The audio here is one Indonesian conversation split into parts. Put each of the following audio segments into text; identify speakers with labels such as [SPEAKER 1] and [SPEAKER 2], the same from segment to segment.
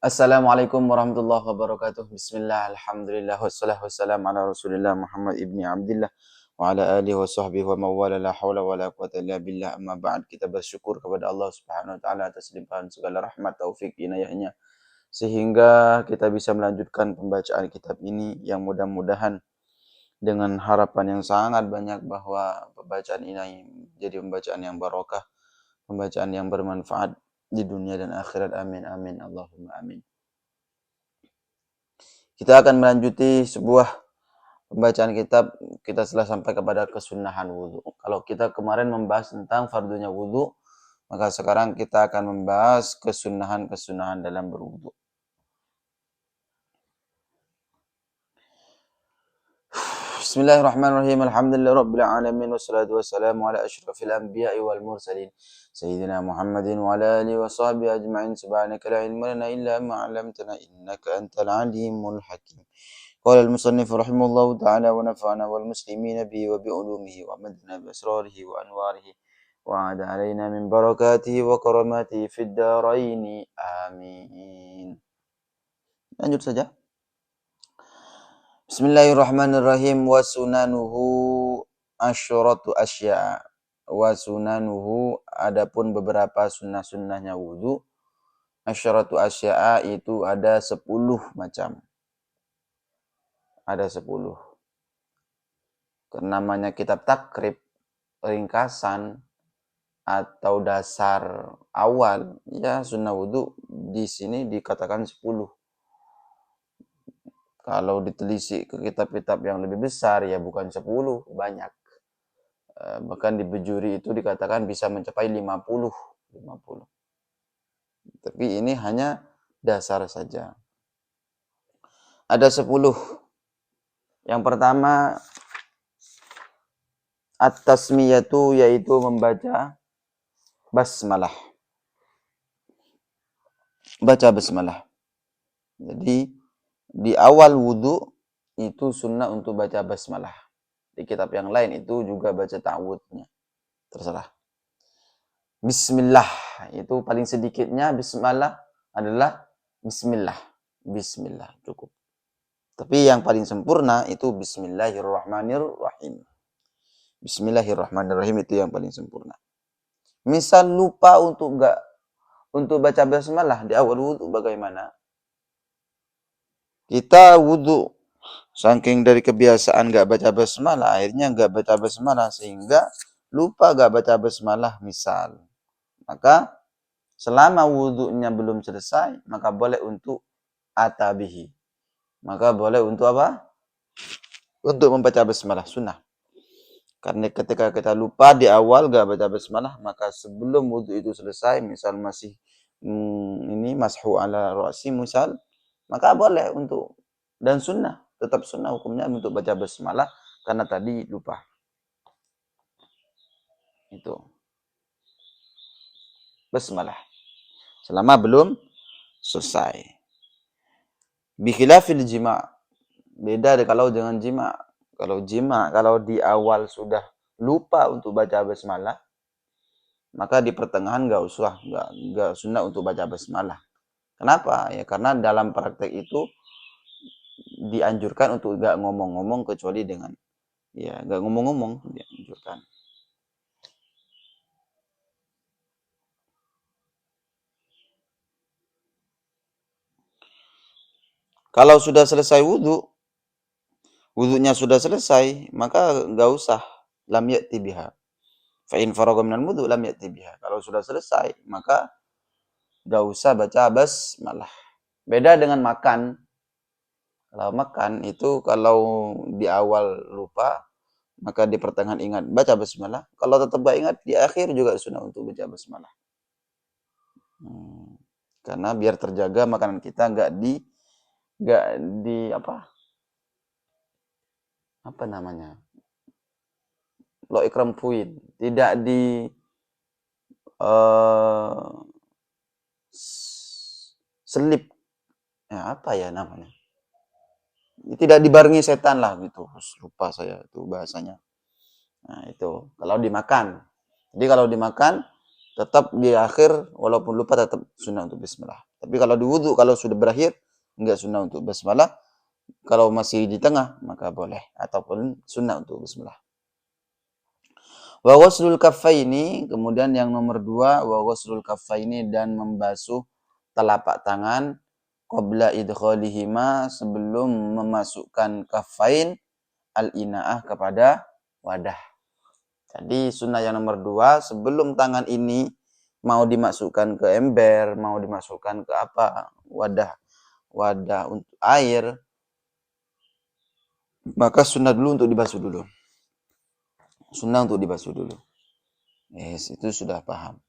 [SPEAKER 1] Assalamualaikum warahmatullahi wabarakatuh. Bismillah, alhamdulillah, wassalatu wassalamu ala rasulillah Muhammad ibni Abdillah wa ala alihi wa sahbihi wa mawala la hawla wa la quwata illa billah amma ba'd. Kita bersyukur kepada Allah subhanahu wa ta'ala atas limpahan segala rahmat taufik inayahnya sehingga kita bisa melanjutkan pembacaan kitab ini yang mudah-mudahan dengan harapan yang sangat banyak bahwa pembacaan ini jadi pembacaan yang barokah, pembacaan yang bermanfaat di dunia dan akhirat. Amin amin Allahumma amin. Kita akan melanjuti sebuah pembacaan kitab. Kita telah sampai kepada kesunahan wudhu. Kalau kita kemarin membahas tentang fardunya wudhu, maka sekarang kita akan membahas kesunahan-kesunahan dalam berwudhu. Bismillahirrahmanirrahim. Alhamdulillah alamin wassalatu wassalamu ala asyrafil anbiya'i wal mursalin sayyidina Muhammadin wa ala alihi wa sahbihi ajma'in. Subhanaka la ilma lana illa ma 'allamtana innaka antal alimul hakim. Qala al-musannif rahimahullahu ta'ala wa nafa'ana wal muslimina bihi wa bi ulumihi wa madna bi asrarihi wa anwarihi wa 'ada 'alaina min barakatihi wa karamatihi fid dharain. Amin. Lanjut saja. Bismillahirrahmanirrahim. Wa sunanuhu asyratu asya'. Wa sunanuhu, adapun beberapa sunnah-sunnahnya wudu. Asyratu asya'a, itu ada 10 macam. Ada 10. Namanya kitab takrib, ringkasan atau dasar awal, ya sunnah wudu di sini dikatakan 10. Kalau ditelisik ke kitab-kitab yang lebih besar, ya bukan 10, banyak. Bahkan di Bejuri itu dikatakan bisa mencapai 50. Tapi ini hanya dasar saja. Ada 10. Yang pertama, at-tasmiyatu, yaitu membaca basmalah. Baca basmalah. Jadi di awal wudhu itu sunnah untuk baca basmalah. Di kitab yang lain itu juga baca ta'awudnya. Terserah. Bismillah, itu paling sedikitnya bismillah adalah bismillah. Bismillah, cukup. Tapi yang paling sempurna itu bismillahirrahmanirrahim. Bismillahirrahmanirrahim itu yang paling sempurna. Misal lupa untuk baca basmalah di awal wudhu, bagaimana? Kita wudhu, saking dari kebiasaan gak baca basmalah, akhirnya gak baca basmalah sehingga lupa gak baca basmalah misal. Maka selama wudhunya belum selesai, maka boleh untuk atabihi. Maka boleh untuk apa? Untuk membaca basmalah, sunnah. Karena ketika kita lupa di awal gak baca basmalah, maka sebelum wudhu itu selesai, misal masih ini mashu ala ra'si misal, maka boleh untuk, dan sunnah, tetap sunnah hukumnya untuk baca basmalah karena tadi lupa. Itu basmalah selama belum selesai. Bikhilafil jima', beda kalau dengan jima'. Kalau di awal sudah lupa untuk baca basmalah, maka di pertengahan enggak sunnah untuk baca basmalah. Kenapa? Ya karena dalam praktek itu dianjurkan untuk enggak ngomong-ngomong kecuali dengan enggak ngomong-ngomong, dianjurkan. Kalau sudah selesai wudhunya sudah selesai, maka enggak usah lam ya'ti biha. Fa in faragha minal wudhu lam ya'ti biha. Kalau sudah selesai, maka enggak usah baca basmalah. Beda dengan makan. Kalau makan itu kalau di awal lupa, maka di pertengahan ingat baca basmalah. Kalau tetap enggak ingat, di akhir juga sunnah untuk baca basmalah. Karena biar terjaga makanan kita enggak di apa namanya? Lo ikram fuid, tidak di selip. Ya, apa ya namanya? Tidak dibarengi setan lah gitu. Lupa saya itu bahasanya. Nah, itu kalau dimakan. Jadi kalau dimakan Tetap di akhir walaupun lupa tetap sunnah untuk bismillah. Tapi kalau di wudu kalau sudah berakhir enggak sunnah untuk bismillah. Kalau masih di tengah maka boleh ataupun sunnah untuk bismillah. Wa ghuslul kaffaini, kemudian yang nomor 2 wa ghuslul kaffaini, dan membasuh telapak tangan qabla idkhalihima, sebelum memasukkan kaffain al-ina'ah kepada wadah. Jadi sunnah yang nomor 2, sebelum tangan ini mau dimasukkan ke ember, mau dimasukkan ke apa, wadah untuk air, maka sunnah dulu untuk dibasuh dulu. Sunnah untuk dibasuh dulu. Yes, itu sudah paham.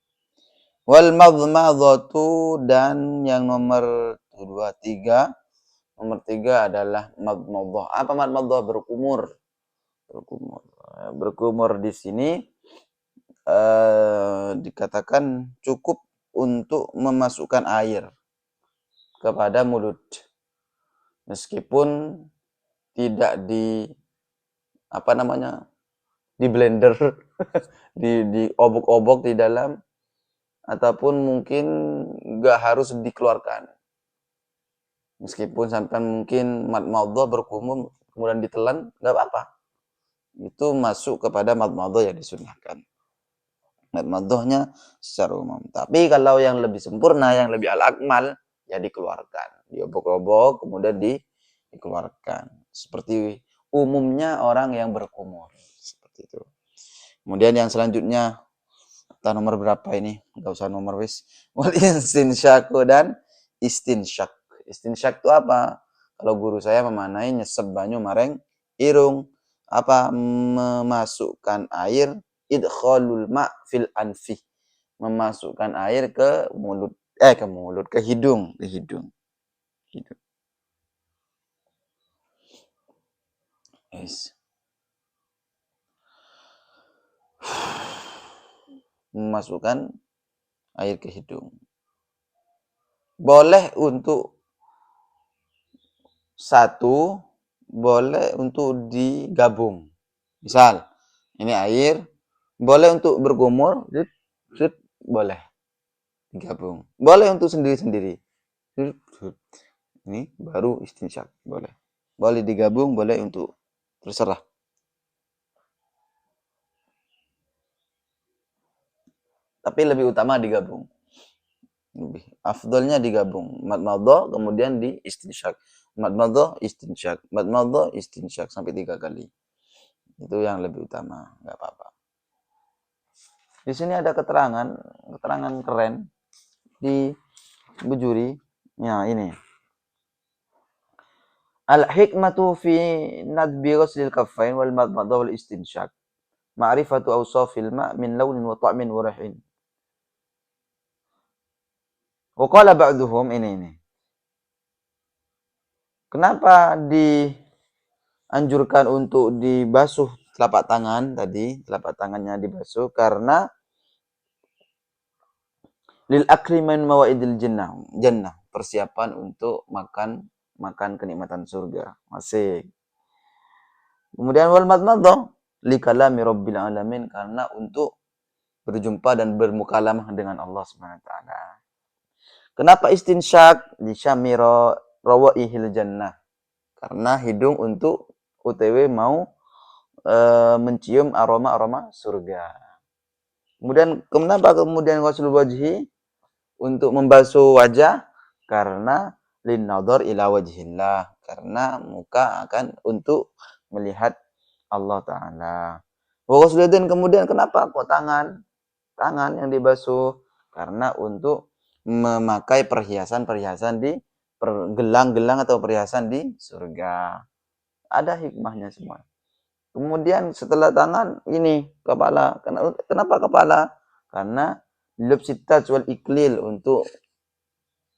[SPEAKER 1] Wal madmadhatu, dan yang nomor 2, 3. Nomor 3 adalah madmadhah. Apa madmadhah? Berkumur. Berkumur di sini dikatakan cukup untuk memasukkan air kepada mulut. Meskipun tidak di di blender, di obok-obok di dalam, ataupun mungkin nggak harus dikeluarkan. Meskipun sampai mungkin madmadhah berkumur kemudian ditelan, nggak apa-apa. Itu masuk kepada madmadhah yang disunnahkan. Madmadhahnya secara umum. Tapi kalau yang lebih sempurna, yang lebih al-akmal, ya dikeluarkan. Diobok-obok kemudian dikeluarkan. Seperti umumnya orang yang berkumur. Seperti itu. Kemudian yang selanjutnya, kita nomor berapa ini? Enggak usah nomor wis. Wal istinsyaku, dan istinsyak. Istinsyak itu apa? Kalau guru saya memanai nyesep banyu mareng irung. Apa? Memasukkan air, idkhalul ma' fil anfi. Memasukkan air ke mulut, ke hidung, Hidung. Yes. Memasukkan air ke hidung. Boleh untuk satu, boleh untuk digabung. Misal, ini air, boleh untuk berkumur, boleh digabung. Boleh untuk sendiri-sendiri. Ini baru istinsyak, boleh. Boleh digabung, boleh untuk terserah. Tapi lebih utama digabung. Lebih afdolnya digabung. Madmadhah kemudian di istinsyak. Madmadhah istinsyak. Madmadhah istinsyak sampai 3 kali. Itu yang lebih utama, enggak apa-apa. Di sini ada keterangan keren di Bujuri. Ya, ini. Al-hikmatu fi nadbi ghuslil kaffain wal madmadhah wal istinsyak. Ma'rifatu awsafil ma' min launin wa ta'min wa rihin. Wa qala ba'duhum, ini. Kenapa dianjurkan untuk dibasuh telapak tangan tadi? Telapak tangannya dibasuh karena lil akli min mawaidil jannah, persiapan untuk makan kenikmatan surga. Masih. Kemudian wal madmadhah li kalami rabbil alamin, karena untuk berjumpa dan bermukalamah dengan Allah Subhanahu wa taala. Kenapa istinsyak? Li syamira rawaihil jannah. Karena hidung untuk OTW mau mencium aroma surga. Kenapa kemudian ghuslul wajhi? Untuk membasuh wajah, karena linnadhar ila wajhillah, karena muka akan untuk melihat Allah Ta'ala. Wa ghuslul yadain, kemudian kenapa kok tangan yang dibasuh? Karena untuk memakai perhiasan di gelang-gelang atau perhiasan di surga. Ada hikmahnya semua. Kemudian setelah tangan, ini kepala. Kenapa kepala? Karena lubsit taj wal iklil, untuk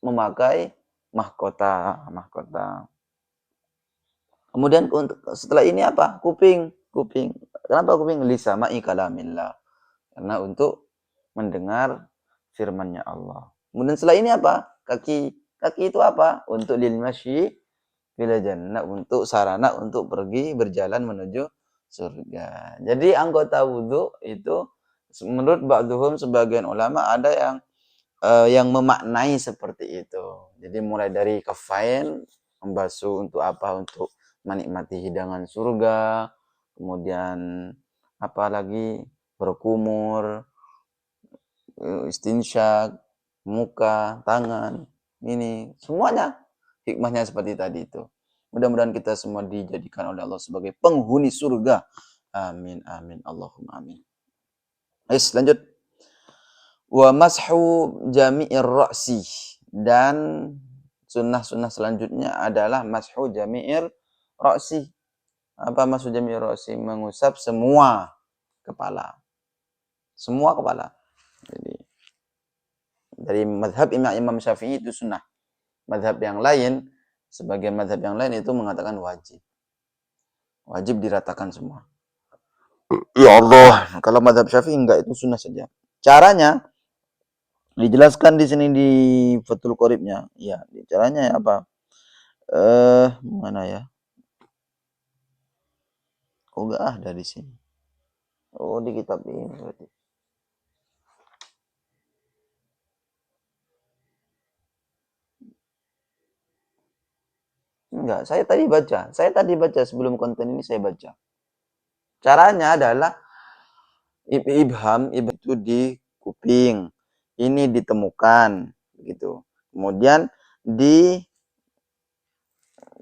[SPEAKER 1] memakai mahkota. Kemudian setelah ini apa? Kuping. Kenapa kuping? Lisama'i kalamillah. Karena untuk mendengar firman-Nya Allah. Kemudian setelah ini apa? Kaki itu apa? Untuk lil masyi fil jannah, untuk sarana untuk pergi berjalan menuju surga. Jadi anggota wudu itu menurut ba'dhum sebagian ulama ada yang memaknai seperti itu. Jadi mulai dari kafain, membasuh untuk apa? Untuk menikmati hidangan surga, kemudian apa lagi? Berkumur, istinsyak, muka, tangan, ini semuanya hikmahnya seperti tadi itu. Mudah-mudahan kita semua dijadikan oleh Allah sebagai penghuni surga. Amin, amin, Allahumma amin. Lanjut. Wa mashu jami'ir ra'si. Dan sunnah-sunnah selanjutnya adalah mashu jami'ir ra'si. Apa mashu jami'ir ra'si? Mengusap semua kepala. Semua kepala. Jadi dari mazhab Imam Syafi'i itu sunnah. Mazhab yang lain, sebagian mazhab yang lain itu mengatakan wajib. Wajib diratakan semua. Ya Allah, kalau mazhab Syafi'i enggak, itu sunnah saja. Caranya dijelaskan di sini di Fathul Qoribnya. Ya, caranya apa? Mana ya? Oh, enggak ada di sini. Oh, di kitab ini berarti. Enggak, saya tadi baca sebelum konten ini saya baca. Caranya adalah ibham itu di kuping. Ini ditemukan gitu. Kemudian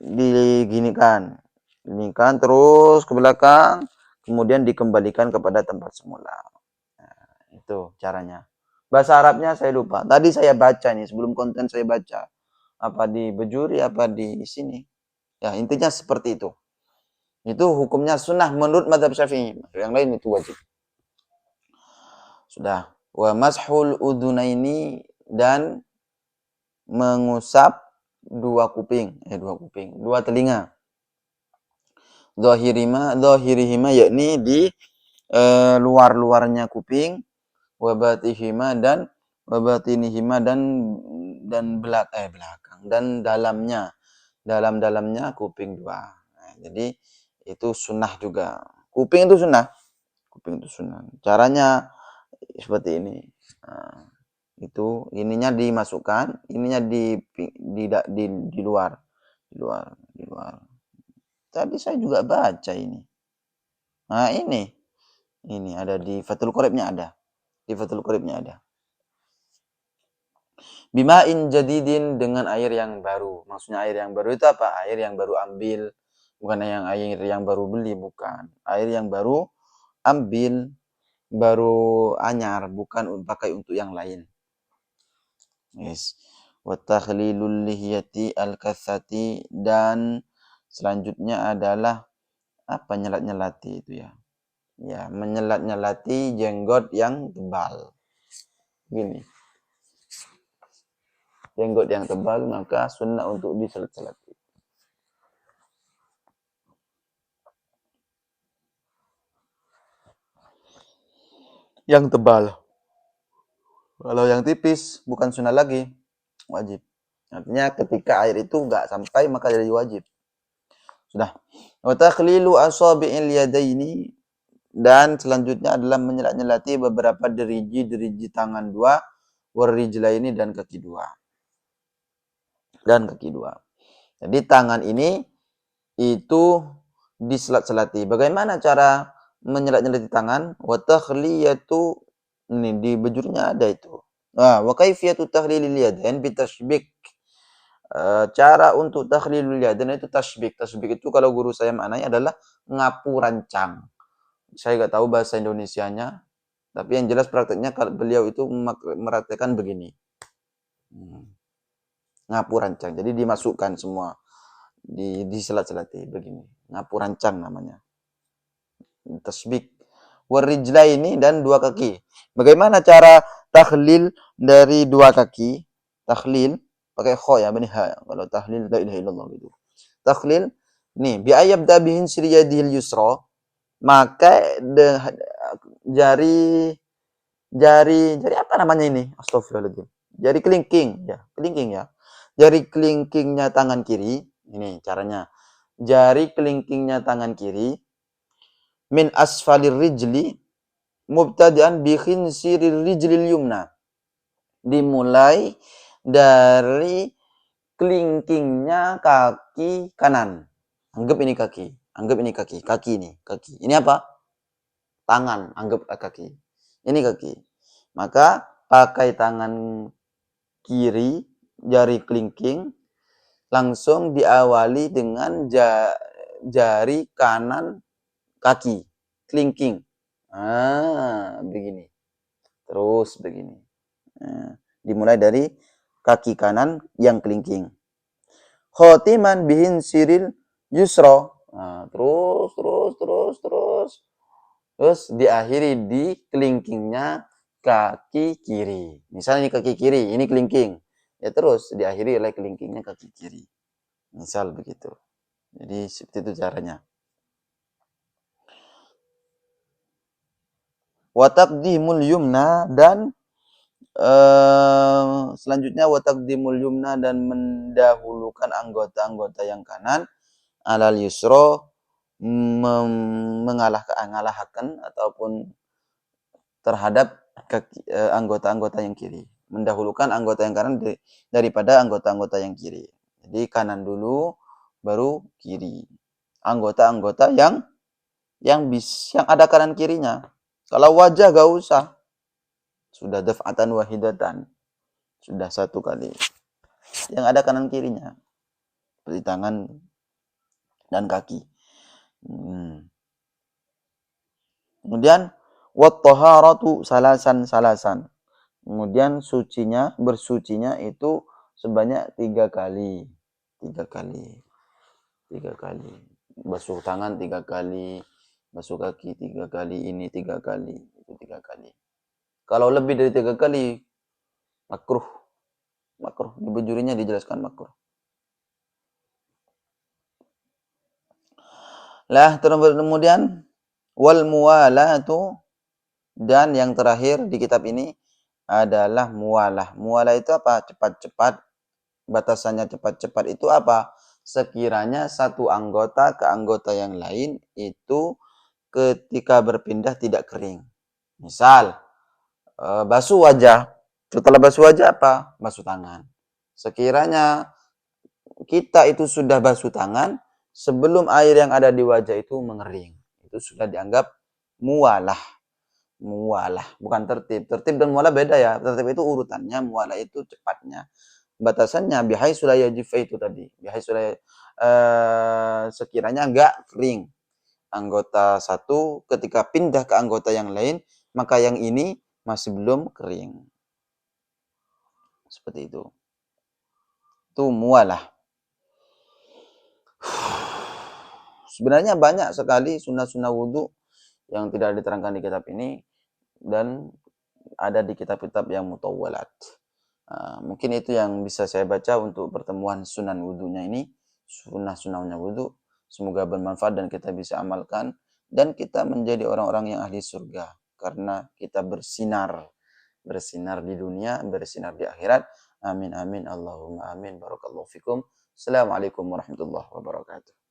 [SPEAKER 1] diginikan. Ginikan terus ke belakang, kemudian dikembalikan kepada tempat semula. Nah, itu caranya. Bahasa Arabnya saya lupa. Tadi saya baca nih, sebelum konten saya baca. Apa di Bejuri, apa di sini. Ya, intinya seperti itu. Itu hukumnya sunnah menurut mazhab Syafi'i. Yang lain itu wajib. Sudah. Wa mashul udunaini, dan mengusap dua telinga. Zahirihima yakni di luar-luarnya kuping, wabatinihima dan belakang dan dalamnya kuping dua. Nah, jadi itu sunnah juga. Kuping itu sunnah. Caranya seperti ini. Nah, itu ininya dimasukkan, ininya di luar. Tadi saya juga baca ini. Nah, ini ada di Fathul Qoribnya ada. Bima'in jadidin, dengan air yang baru. Maksudnya air yang baru itu apa? Air yang baru ambil, bukan air yang baru beli, bukan. Air yang baru ambil, baru anyar, bukan pakai untuk yang lain. Yes. Wa takhlilul lihyati al-kathati, dan selanjutnya adalah apa? Nyelat-nyelati itu ya. Ya, menyelat-nyelati jenggot yang tebal. Gini. Jenggot yang tebal, maka sunnah untuk diselat-selati. Yang tebal. Kalau yang tipis, bukan sunnah lagi, wajib. Artinya ketika air itu enggak sampai, maka jadi wajib. Sudah. Wa takhlilu asabi'il yadaini, dan selanjutnya adalah menyelat-nyelati beberapa deriji tangan dua, warijlaini, dan kaki dua. Jadi tangan ini itu diselat-selati. Bagaimana cara menyelat-nyelati tangan? Wa takhliyatu, ini di Bejurnya ada itu. Wa kaifiyatu takhlilil yadain bitashbik. Cara untuk takhlilul yadain itu tasbik. Tasbik itu kalau guru saya maknanya adalah ngapu rancang. Saya nggak tahu bahasa Indonesianya, tapi yang jelas prakteknya kalau beliau itu meraktekkan begini. Ngapu rancang. Jadi dimasukkan semua, diselat-selati begini. Ngapu rancang namanya. Tasbik. Warijlaini, dan dua kaki. Bagaimana cara takhlil dari dua kaki? Takhlil pakai kho ya, benih ha. Kalau tahlil la ilaha illallah gitu. Takhlil nih, bi ayyabda bihin siriyadil yusra, maka jari apa namanya ini? Astagfirullahaladzim. Jari kelingking ya. Jari kelingkingnya tangan kiri, ini caranya. Jari kelingkingnya tangan kiri min asfalir rijli, mubtadi'an bi khinsiril rijlil yumna. Dimulai dari kelingkingnya kaki kanan. Anggap ini kaki. Anggap ini kaki. Kaki ini. Kaki. Ini apa? Tangan. Anggap kaki. Ini kaki. Maka pakai tangan kiri, jari kelingking, langsung diawali dengan jari kanan kaki. Kelingking. Begini. Terus begini. Dimulai dari kaki kanan yang kelingking. Khotiman bihin siril yusro. Terus diakhiri di kelingkingnya kaki kiri. Misalnya ini kaki kiri, ini kelingking. Ya terus diakhiri oleh kelingkingnya kaki kiri. Misal begitu. Jadi seperti itu caranya. Wa taqdimul yumna dan selanjutnya wa taqdimul yumna dan mendahulukan anggota-anggota yang kanan alal yusro mengalahkan ataupun terhadap anggota-anggota yang kiri. Mendahulukan anggota yang kanan daripada anggota-anggota yang kiri. Jadi kanan dulu baru kiri. Anggota-anggota yang ada kanan kirinya. Kalau wajah gak usah. Sudah daf'atan wahidatan. Sudah satu kali. Yang ada kanan kirinya. Seperti tangan dan kaki. Kemudian wat-taharatu salasan. Kemudian bersucinya itu sebanyak 3 kali. 3 kali. Basuh tangan 3 kali. Basuh kaki 3 kali. Ini 3 kali. Itu 3 kali. Kalau lebih dari 3 kali, makruh. Di bejurinya dijelaskan makruh. Kemudian wal muwalatu, dan yang terakhir di kitab ini adalah muwalah. Muwalah itu apa? Cepat-cepat. Batasannya cepat-cepat itu apa? Sekiranya satu anggota ke anggota yang lain itu ketika berpindah tidak kering. Misal, basuh wajah. Setelah basuh wajah apa? Basuh tangan. Sekiranya kita itu sudah basuh tangan, sebelum air yang ada di wajah itu mengering. Itu sudah dianggap muwalah. Bukan tertib. Tertib dan muwalah beda ya. Tertib itu urutannya, muwalah itu cepatnya. Batasannya bihai sulaya jifa itu tadi. Bihai sulaya sekiranya enggak kering. Anggota satu ketika pindah ke anggota yang lain, maka yang ini masih belum kering. Seperti itu. Itu muwalah. Sebenarnya banyak sekali sunnah-sunnah wudhu yang tidak diterangkan di kitab ini dan ada di kitab-kitab yang mutawwalat. Mungkin itu yang bisa saya baca untuk pertemuan sunan wudhunya ini, sunnah-sunnahnya wudhu. Semoga bermanfaat dan kita bisa amalkan dan kita menjadi orang-orang yang ahli surga karena kita bersinar di dunia, bersinar di akhirat. Amin amin Allahumma amin. Barakallahu fikum. Assalamualaikum warahmatullahi wabarakatuh.